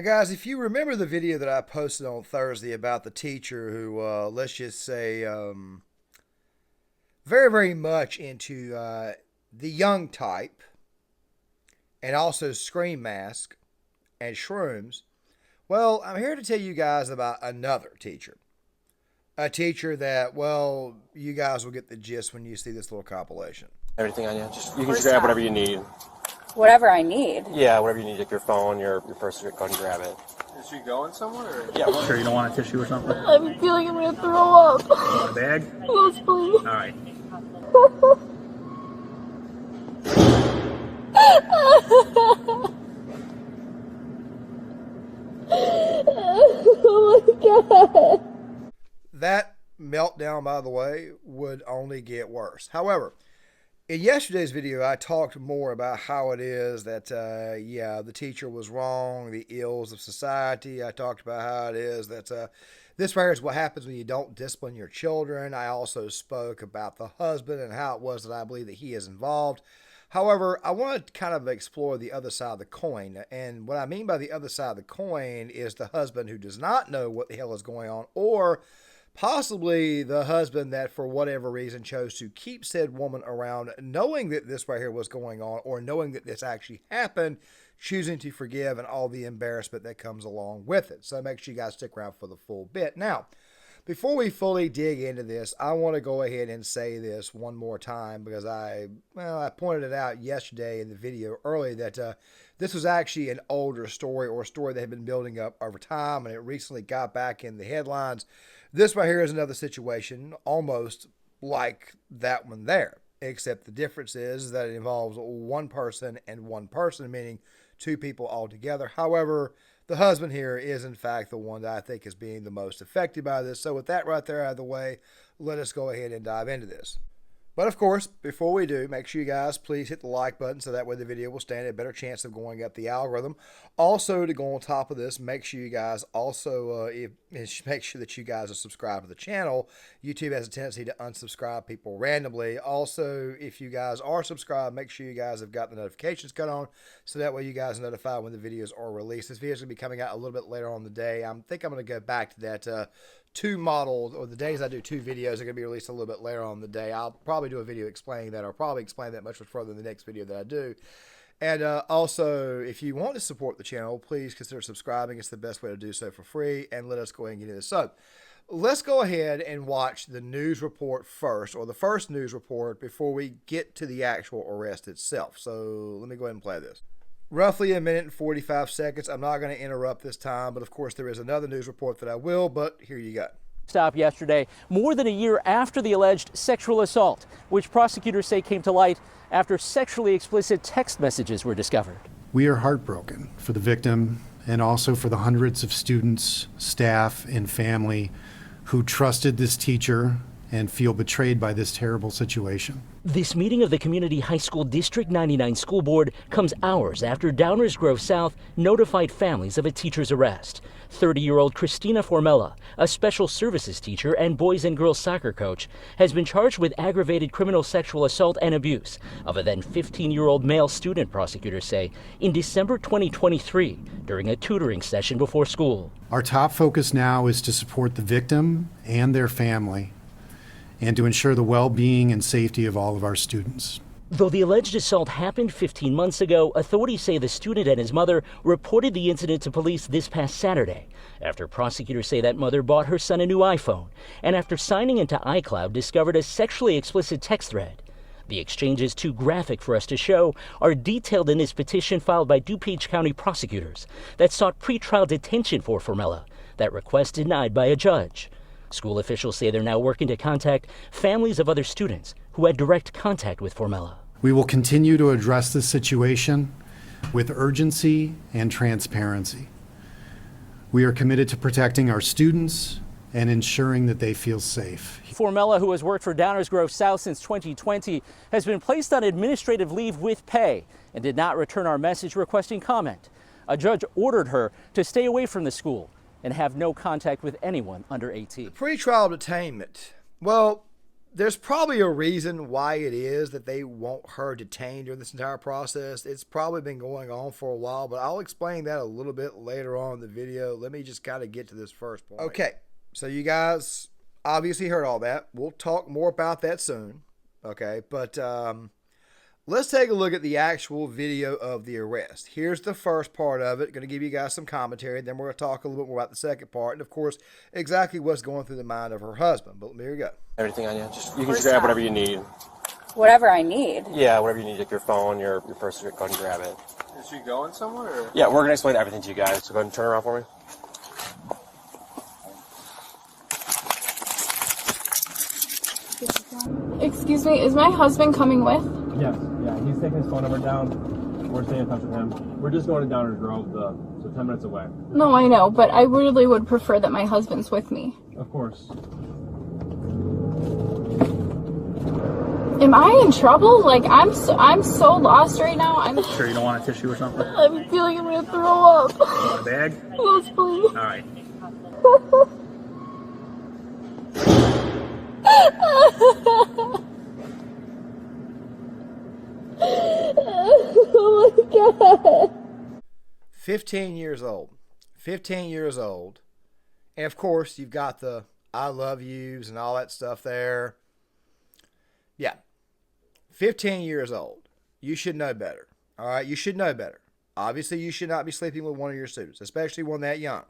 Now, guys, if you remember the video that I posted on Thursday about the teacher who, let's just say, very, very much into the young type and also scream mask and shrooms, well, I'm here to tell you guys about another teacher. A teacher that, well, you guys will get the gist when you see this little compilation. Everything on you. You can just grab whatever you need. Whatever I need? Yeah, whatever you need, like your phone, your purse, go ahead and grab it. Is she going somewhere? Or? Yeah. Sure you don't want a tissue or something? I'm feeling I'm going to throw up. You want a bag? Yes, please. All right. Oh my God. That meltdown, by the way, would only get worse. However, in yesterday's video, I talked more about how it is that, the teacher was wrong, the ills of society. I talked about how it is that this right here is what happens when you don't discipline your children. I also spoke about the husband and how it was that I believe that he is involved. However, I want to kind of explore the other side of the coin. And what I mean by the other side of the coin is the husband who does not know what the hell is going on, or possibly the husband that for whatever reason chose to keep said woman around knowing that this right here was going on, or knowing that this actually happened, choosing to forgive and all the embarrassment that comes along with it. So make sure you guys stick around for the full bit. Now, before we fully dig into this, I want to go ahead and say this one more time because I pointed it out yesterday in the video early that this was actually an older story, or a story that had been building up over time, and it recently got back in the headlines. This right here is another situation almost like that one there, except the difference is that it involves one person and one person, meaning two people altogether. However, the husband here is, in fact, the one that I think is being the most affected by this. So with that right there out of the way, let us go ahead and dive into this. But of course, before we do, make sure you guys please hit the like button so that way the video will stand a better chance of going up the algorithm. Also, to go on top of this, make sure you guys also make sure that you guys are subscribed to the channel. YouTube has a tendency to unsubscribe people randomly. Also, if you guys are subscribed, make sure you guys have got the notifications cut on so that way you guys are notified when the videos are released. This video is going to be coming out a little bit later on in the day. I think I'm going to go back to that two models, or the days I do two videos are going to be released a little bit later on in the day. I'll probably do a video explaining that, or probably explain that much further in the next video that I do. And also, if you want to support the channel, please consider subscribing. It's the best way to do so for free. And let us go ahead and get into this. So let's go ahead and watch the news report first, or the first news report, before we get to the actual arrest itself. So let me go ahead and play this. Roughly a minute and 45 seconds. I'm not going to interrupt this time, but of course there is another news report that I will, but here you go. Stop yesterday, more than a year after the alleged sexual assault, which prosecutors say came to light after sexually explicit text messages were discovered. We are heartbroken for the victim and also for the hundreds of students, staff, and family who trusted this teacher and feel betrayed by this terrible situation. This meeting of the Community High School District 99 School Board comes hours after Downers Grove South notified families of a teacher's arrest. 30-year-old Christina Formella, a special services teacher and boys and girls soccer coach, has been charged with aggravated criminal sexual assault and abuse of a then 15-year-old male student, prosecutors say, in December 2023 during a tutoring session before school. Our top focus now is to support the victim and their family, and to ensure the well-being and safety of all of our students. Though the alleged assault happened 15 months ago, authorities say the student and his mother reported the incident to police this past Saturday, after prosecutors say that mother bought her son a new iPhone, and after signing into iCloud discovered a sexually explicit text thread. The exchanges, too graphic for us to show, are detailed in this petition filed by DuPage County prosecutors that sought pretrial detention for Formella, that request denied by a judge. School officials say they're now working to contact families of other students who had direct contact with Formella. We will continue to address this situation with urgency and transparency. We are committed to protecting our students and ensuring that they feel safe. Formella, who has worked for Downers Grove South since 2020, has been placed on administrative leave with pay and did not return our message requesting comment. A judge ordered her to stay away from the school and have no contact with anyone under 18. Pretrial detainment. Well, There's probably a reason why it is that they want her detained during this entire process. It's probably been going on for a while, but I'll explain that a little bit later on in the video. Let me just kind of get to this first point. Okay, so you guys obviously heard all that. We'll talk more about that soon. Okay, but let's take a look at the actual video of the arrest. Here's the first part of it. Going to give you guys some commentary. Then we're going to talk a little bit more about the second part. And, of course, exactly what's going through the mind of her husband. But here we go. Everything on you. You can just grab whatever you need. Whatever I need. Yeah, whatever you need. Like your phone, your purse, go ahead and grab it. Is she going somewhere? Or? Yeah, we're going to explain everything to you guys. So go ahead and turn around for me. Excuse me, is my husband coming with? Yes, yeah, he's taking his phone number down. We're staying in touch with him. We're just going to Downers Grove, so 10 minutes away. No, I know, but I really would prefer that my husband's with me. Of course. Am I in trouble? Like, I'm so lost right now. I'm Sure you don't want a tissue or something? I feel like I'm gonna throw up. You want a bag? Yes, please. All right. Oh my god. 15 years old. 15 years old. And, of course, you've got the I love yous and all that stuff there. Yeah. 15 years old. You should know better. All right? You should know better. Obviously, you should not be sleeping with one of your students, especially one that young.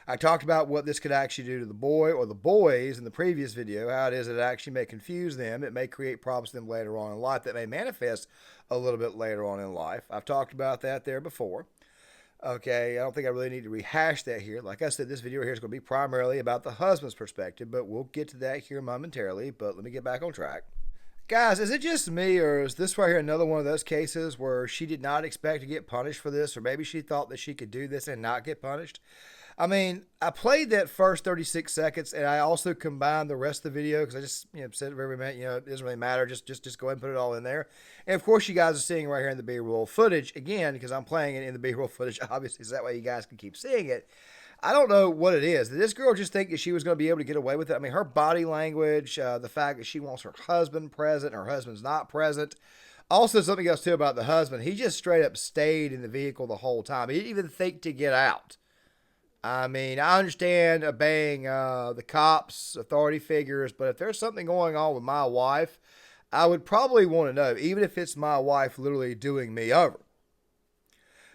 I talked about what this could actually do to the boy or the boys in the previous video, how it is that it actually may confuse them. It may create problems for them later on in life that may manifest a little bit later on in life. I've talked about that there before. Okay, I don't think I really need to rehash that here. Like I said, this video here is going to be primarily about the husband's perspective, but we'll get to that here momentarily. But let me get back on track. Guys, is it just me, or is this right here another one of those cases where she did not expect to get punished for this, or maybe she thought that she could do this and not get punished? I mean, I played that first 36 seconds, and I also combined the rest of the video because I just said every minute, it doesn't really matter. Just go ahead and put it all in there. And, of course, you guys are seeing right here in the B-roll footage, again, because I'm playing it in the B-roll footage, obviously, so that way you guys can keep seeing it. I don't know what it is. Did this girl just think that she was going to be able to get away with it? I mean, her body language, the fact that she wants her husband present, her husband's not present. Also, something else, too, about the husband. He just straight up stayed in the vehicle the whole time. He didn't even think to get out. I mean, I understand obeying the cops, authority figures, but if there's something going on with my wife, I would probably want to know, even if it's my wife literally doing me over.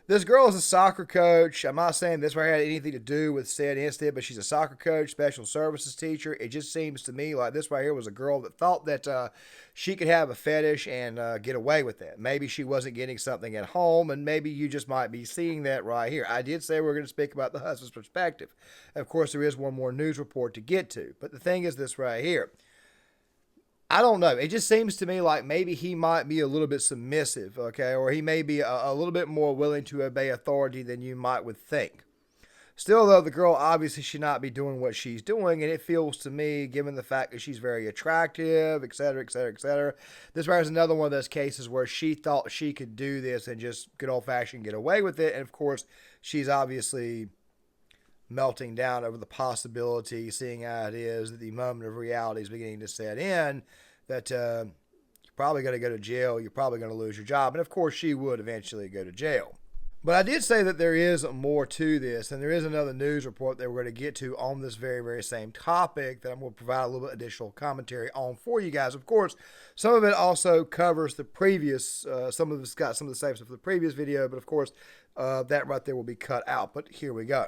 This girl is a soccer coach. I'm not saying this right here had anything to do with said incident, but she's a soccer coach, special services teacher. It just seems to me like this right here was a girl that thought that she could have a fetish and get away with that. Maybe she wasn't getting something at home, and maybe you just might be seeing that right here. I did say we're going to speak about the husband's perspective. Of course, there is one more news report to get to, but the thing is this right here. I don't know. It just seems to me like maybe he might be a little bit submissive, okay? Or he may be a little bit more willing to obey authority than you might would think. Still, though, the girl obviously should not be doing what she's doing, and it feels to me, given the fact that she's very attractive, et cetera, et cetera, et cetera, this is another one of those cases where she thought she could do this and just good old-fashioned get away with it. And, of course, she's obviously melting down over the possibility, seeing how it is that the moment of reality is beginning to set in, that you're probably going to go to jail, you're probably going to lose your job, and of course she would eventually go to jail. But I did say that there is more to this, and there is another news report that we're going to get to on this very, very same topic that I'm going to provide a little bit additional commentary on for you guys. Of course, some of it also covers the previous, some of it's got some of the same stuff for the previous video, but of course that right there will be cut out. But here we go.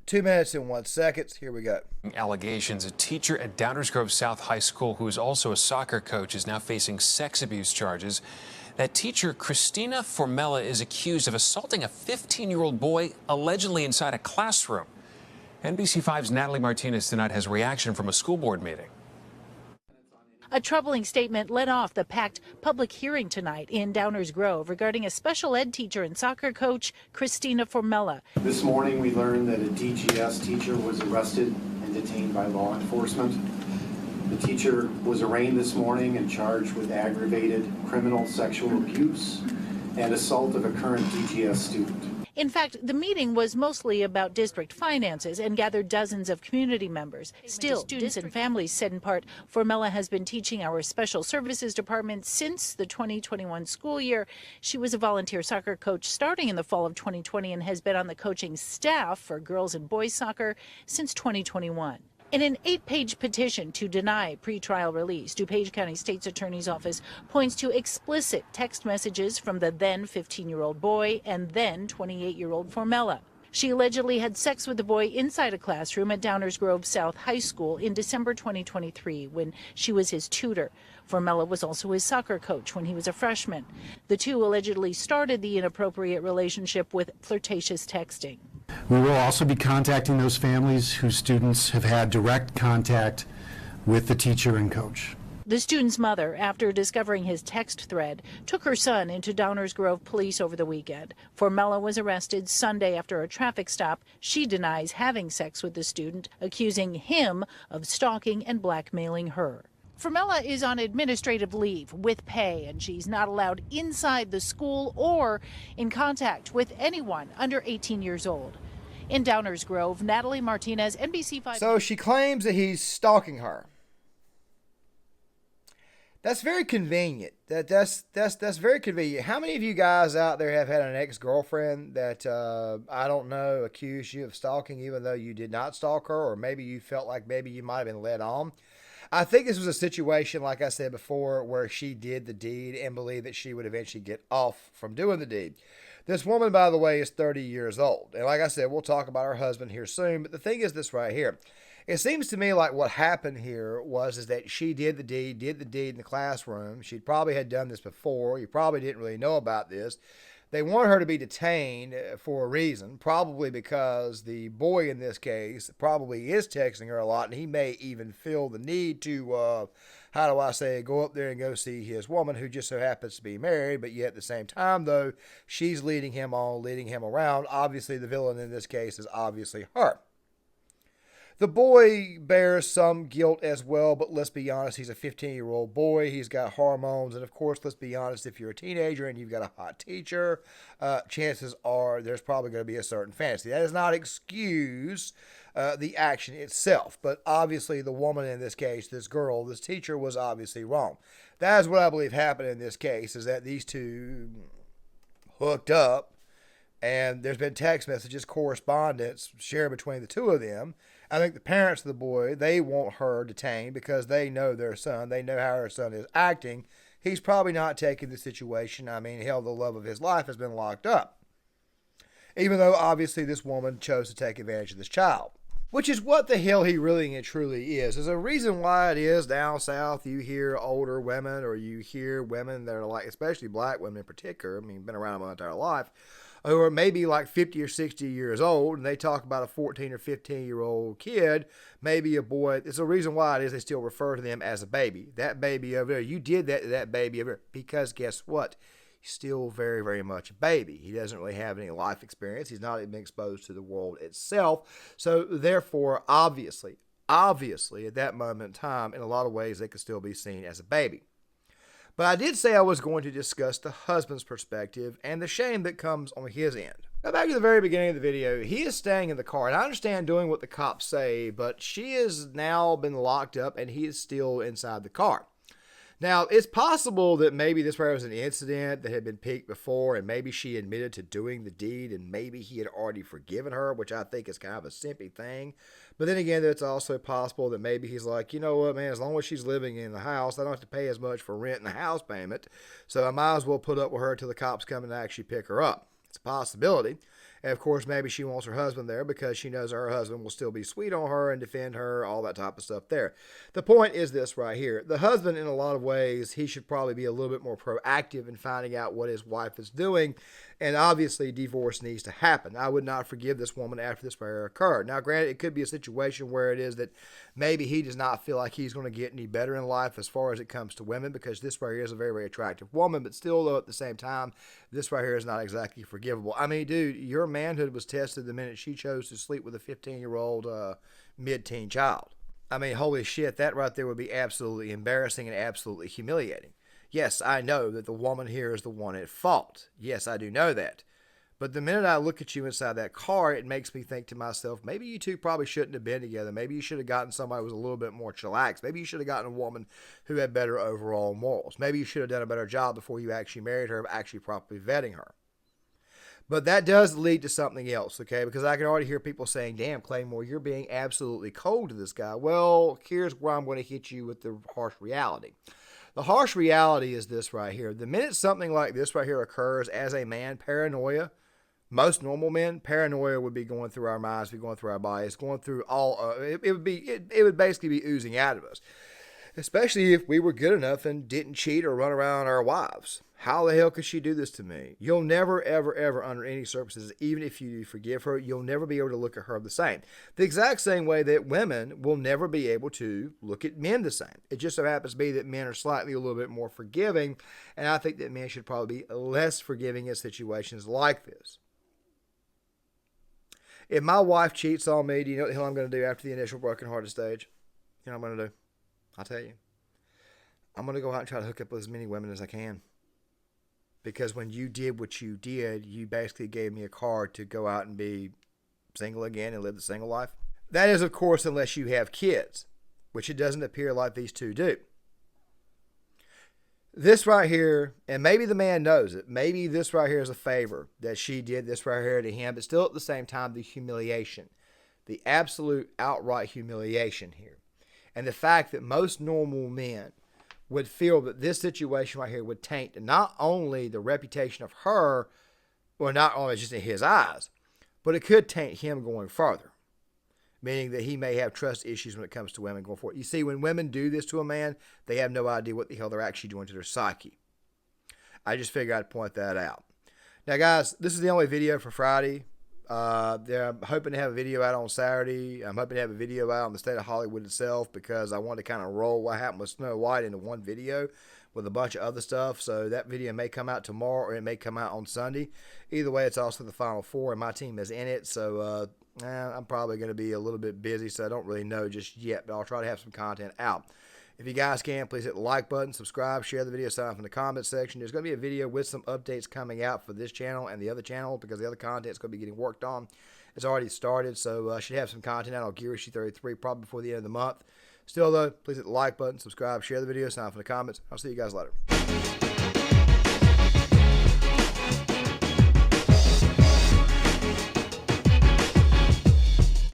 2 minutes and 1 second. Here we go. Allegations. A teacher at Downers Grove South High School, who is also a soccer coach, is now facing sex abuse charges. That teacher, Christina Formella, is accused of assaulting a 15-year-old boy allegedly inside a classroom. NBC5's Natalie Martinez tonight has reaction from a school board meeting. A troubling statement led off the packed public hearing tonight in Downers Grove regarding a special ed teacher and soccer coach, Christina Formella. This morning we learned that a DGS teacher was arrested and detained by law enforcement. The teacher was arraigned this morning and charged with aggravated criminal sexual abuse and assault of a current DGS student. In fact, the meeting was mostly about district finances and gathered dozens of community members. Still, students and families said in part, Formella has been teaching our special services department since the 2021 school year. She was a volunteer soccer coach starting in the fall of 2020 and has been on the coaching staff for girls and boys soccer since 2021. In an 8-page petition to deny pretrial release, DuPage County State's Attorney's Office points to explicit text messages from the then 15-year-old boy and then 28-year-old Formella. She allegedly had sex with the boy inside a classroom at Downers Grove South High School in December 2023 when she was his tutor. Formella was also his soccer coach when he was a freshman. The two allegedly started the inappropriate relationship with flirtatious texting. We will also be contacting those families whose students have had direct contact with the teacher and coach. The student's mother, after discovering his text thread, took her son into Downers Grove Police over the weekend. Formella was arrested Sunday after a traffic stop. She denies having sex with the student, accusing him of stalking and blackmailing her. Formella is on administrative leave with pay, and she's not allowed inside the school or in contact with anyone under 18 years old. In Downers Grove, Natalie Martinez, NBC5. So she claims that he's stalking her. That's very convenient. That's very convenient. How many of you guys out there have had an ex-girlfriend that, I don't know, accused you of stalking even though you did not stalk her, or maybe you felt like maybe you might have been led on? I think this was a situation, like I said before, where she did the deed and believed that she would eventually get off from doing the deed. This woman, by the way, is 30 years old. And like I said, we'll talk about her husband here soon. But the thing is this right here. It seems to me like what happened here is that she did the deed in the classroom. She probably had done this before. You probably didn't really know about this. They want her to be detained for a reason, probably because the boy in this case probably is texting her a lot, and he may even feel the need to, go up there and go see his woman who just so happens to be married, but yet at the same time, though, she's leading him on, leading him around. Obviously, the villain in this case is obviously her. The boy bears some guilt as well, but let's be honest, he's a 15-year-old boy. He's got hormones, and of course, let's be honest, if you're a teenager and you've got a hot teacher, chances are there's probably going to be a certain fantasy. That does not excuse the action itself, but obviously the woman in this case, this girl, this teacher was obviously wrong. That is what I believe happened in this case, is that these two hooked up, and there's been text messages, correspondence shared between the two of them. I think the parents of the boy, they want her detained because they know their son. They know how her son is acting. He's probably not taking the situation. I mean, hell, the love of his life has been locked up. Even though, obviously, this woman chose to take advantage of this child. Which is what the hell he really and truly is. There's a reason why it is down south you hear older women, or you hear women that are like, especially black women in particular, I mean, been around my entire life, who are maybe like 50 or 60 years old, and they talk about a 14 or 15-year-old kid, maybe a boy. It's a reason why it is they still refer to them as a baby. That baby over there, you did that to that baby over there, because guess what? He's still very, very much a baby. He doesn't really have any life experience. He's not even exposed to the world itself. So therefore, obviously, at that moment in time, in a lot of ways, they could still be seen as a baby. But I did say I was going to discuss the husband's perspective and the shame that comes on his end. Now back to the very beginning of the video, he is staying in the car, and I understand doing what the cops say, but she has now been locked up and he is still inside the car. Now, it's possible that maybe this was an incident that had been peaked before, and maybe she admitted to doing the deed, and maybe he had already forgiven her, which I think is kind of a simpy thing. But then again, it's also possible that maybe he's like, you know what, man, as long as she's living in the house, I don't have to pay as much for rent and the house payment, so I might as well put up with her until the cops come and actually pick her up. It's a possibility. And of course, maybe she wants her husband there because she knows her husband will still be sweet on her and defend her, all that type of stuff there. The point is this right here. The husband, in a lot of ways, he should probably be a little bit more proactive in finding out what his wife is doing. And obviously, divorce needs to happen. I would not forgive this woman after this affair occurred. Now, granted, it could be a situation where it is that maybe he does not feel like he's going to get any better in life as far as it comes to women, because this right here is a very, very attractive woman. But still, though, at the same time, this right here is not exactly forgivable. I mean, dude, your manhood was tested the minute she chose to sleep with a 15-year-old mid-teen child. I mean, holy shit, that right there would be absolutely embarrassing and absolutely humiliating. Yes, I know that the woman here is the one at fault. Yes, I do know that. But the minute I look at you inside that car, it makes me think to myself, maybe you two probably shouldn't have been together. Maybe you should have gotten somebody who was a little bit more chillaxed. Maybe you should have gotten a woman who had better overall morals. Maybe you should have done a better job before you actually married her of actually properly vetting her. But that does lead to something else, okay? Because I can already hear people saying, damn, Claymore, you're being absolutely cold to this guy. Well, here's where I'm going to hit you with the harsh reality. The harsh reality is this right here. The minute something like this right here occurs, as a man, paranoia, most normal men, paranoia would be going through our minds, be going through our bodies, going through all. It would basically be oozing out of us, especially if we were good enough and didn't cheat or run around our wives. How the hell could she do this to me? You'll never, ever, ever, under any circumstances, even if you forgive her, you'll never be able to look at her the same. The exact same way that women will never be able to look at men the same. It just so happens to be that men are slightly a little bit more forgiving, and I think that men should probably be less forgiving in situations like this. If my wife cheats on me, do you know what the hell I'm going to do after the initial broken-hearted stage? You know what I'm going to do? I'll tell you. I'm going to go out and try to hook up with as many women as I can. Because when you did what you did, you basically gave me a card to go out and be single again and live the single life. That is, of course, unless you have kids, which it doesn't appear like these two do. This right here, and maybe the man knows it, maybe this right here is a favor that she did this right here to him, but still at the same time, the humiliation, the absolute outright humiliation here. And the fact that most normal men would feel that this situation right here would taint not only the reputation of her, or not only just in his eyes, but it could taint him going further. Meaning that he may have trust issues when it comes to women going forward. You see, when women do this to a man, they have no idea what the hell they're actually doing to their psyche. I just figured I'd point that out. Now, guys, this is the only video for Friday. I'm hoping to have a video out on Saturday. I'm hoping to have a video out on the state of Hollywood itself because I want to kind of roll what happened with Snow White into one video with a bunch of other stuff. So that video may come out tomorrow or it may come out on Sunday. Either way, it's also the Final Four and my team is in it. So I'm probably going to be a little bit busy, so I don't really know just yet, but I'll try to have some content out. If you guys can, please hit the like button, subscribe, share the video, sign up in the comment section. There's going to be a video with some updates coming out for this channel and the other channel because the other content is going to be getting worked on. It's already started, so I should have some content out on Gear Issue 33 probably before the end of the month. Still, though, please hit the like button, subscribe, share the video, sign up in the comments. I'll see you guys later.